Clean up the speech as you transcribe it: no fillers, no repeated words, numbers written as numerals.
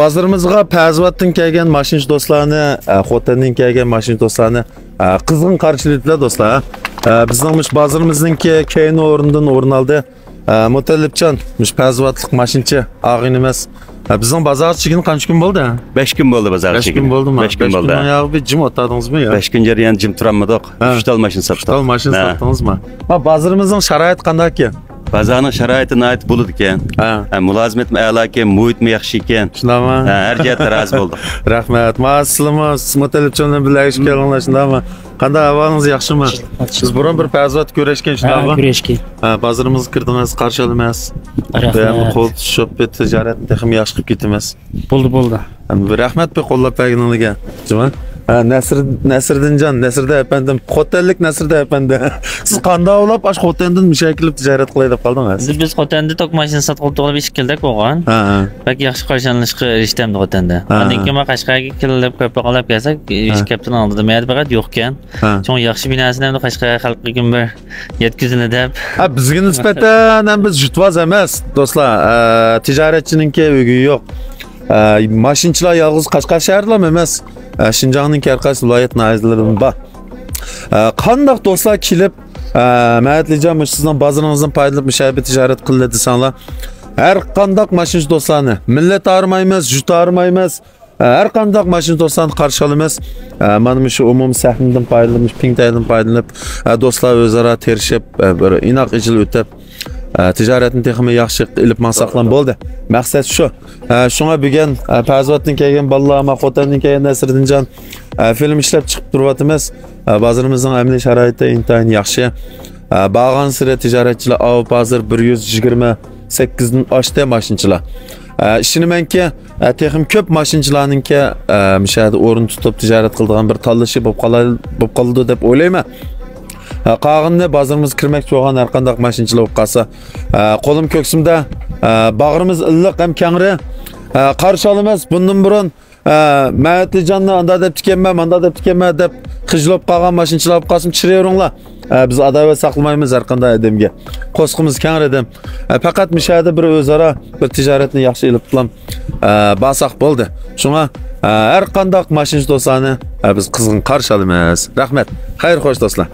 Bazarimizga Pazvatdan kelgan mashinchi do'stlarni, Xotandan kelgan mashinchi do'stlarni qizg'in qarshiliklar do'stlar. Bizning bazarimizninki keyin o'rindan o'rin oldi. Mutallibjon, Pazvatlik mashinchi og'in emas. Bizning bozor chigini qancha kun bo'ldi? 5 kun bo'ldi bozor chigini. 5 kun bo'ldimi? 5 kun bo'ldi. Yo'q, jim o'tadingizmi yo? 5 kun jarayon jim turamidik. 3 tal mashina sotdik. 3 tal mashina sotdingizmi? Bazarimizning sharoiti qanday ekan? Bazarning sharoiti nihoyat bo'ldi ekan. Mulozimat a'lo ekan, muhitmi yaxshi ekan. Shundaymi? Har jihatdan rozi bo'ldik. Rahmat. Sizlarimiz Mutallibjon bilan birlashib kelganlar shundaymi? Qanday ahvolingiz yaxshimi? Siz burun bir Pazvat ko'rishgan shundaymi? Ko'rishgan. Bazarimizga kirdingiz, qarshi olamiz. Rahmat. Qo'l tushib tijoratni ham yaxshi qilib ketamiz. Bo'ldi. Rahmat be qo'llab berganingizga. Juma. Nasriddinjon efendim, Xotanlik Nasriddin efendi. Siz qanday olib ash Xotandan mushakilib tijorat qilay deb qoldingiz? Biz Xotanda tok mashina sotib olib ish keldik bo'lgan. Bak yaxshi qarshilanishga erishdimdi Xotanda. Lekin men Qashqarga kelib ko'proq kelsak, ish kaptan oldida men faqat yo'q ekan. So'ng yaxshi binasini ham Qashqar xalqiga bir yetkazildi deb. Bizga nisbatan biz jutvoz emas, do'stlar. Tijoratchininki uyi yo'q. Mashinchilar yolg'iz Qashqar shaharlar emas. Şinjanning karqas viloyat nazirlaridan bor. Qanday do'stlar kelib, ma'atlijon sizning bozoringizdan foydalanib mushabbet tijorat qildi desanglar, har qanday mashinchi do'stlarni millat armaymiz, jut armaymiz. Har qanday mashinchi do'stlarni qarshi olamiz. Mana shu umumiy sahnadan foydalanib, pingtaydan foydalanib, do'stlar o'zaro terishib, bir inoq ijil o'tib tijoratni texmi yaxshi ilib maqsadlan bo'ldi. Maqsad shu. Shunga bugun Pazvatdan kelgan bolalar, Xotandan kelgan Nasriddinjon film ishlab chiqib turyapmiz. Bozorimizning amaliy sharoiti intayin yaxshi. Bag'on sira tijoratchilar hozir 128 dan oshdi mashinchilar. Ishonamanki, texim ko'p mashinchilarningki mishada o'rin tutib tijorat qiladigan bir tanlashi bo'lib qoldi deb o'ylayman. Qag'inni bozorimiz kirmoqchi bo'lgan har qanday mashinchilar bo'lib qolsa, qo'lim ko'ksimda, bag'rimiz illiq ham kangri. Qarshi olamiz. Bundan burun Ma'atijonni anda deb tikenman deb qijlab qolgan mashinchilar bo'lib qolsin, chiraveringlar. Biz adovat saqlamaymiz har qanday odamga. Qo'sqimiz kangri edim. Faqat mishada bir o'zaro bir tijoratni yaxshi ilib qilam. Basaq bo'ldi. Shunga har qanday mashinchi do'stlarni biz qizg'in qarshi olamiz. Rahmat. Xayr xo'sh do'stlar.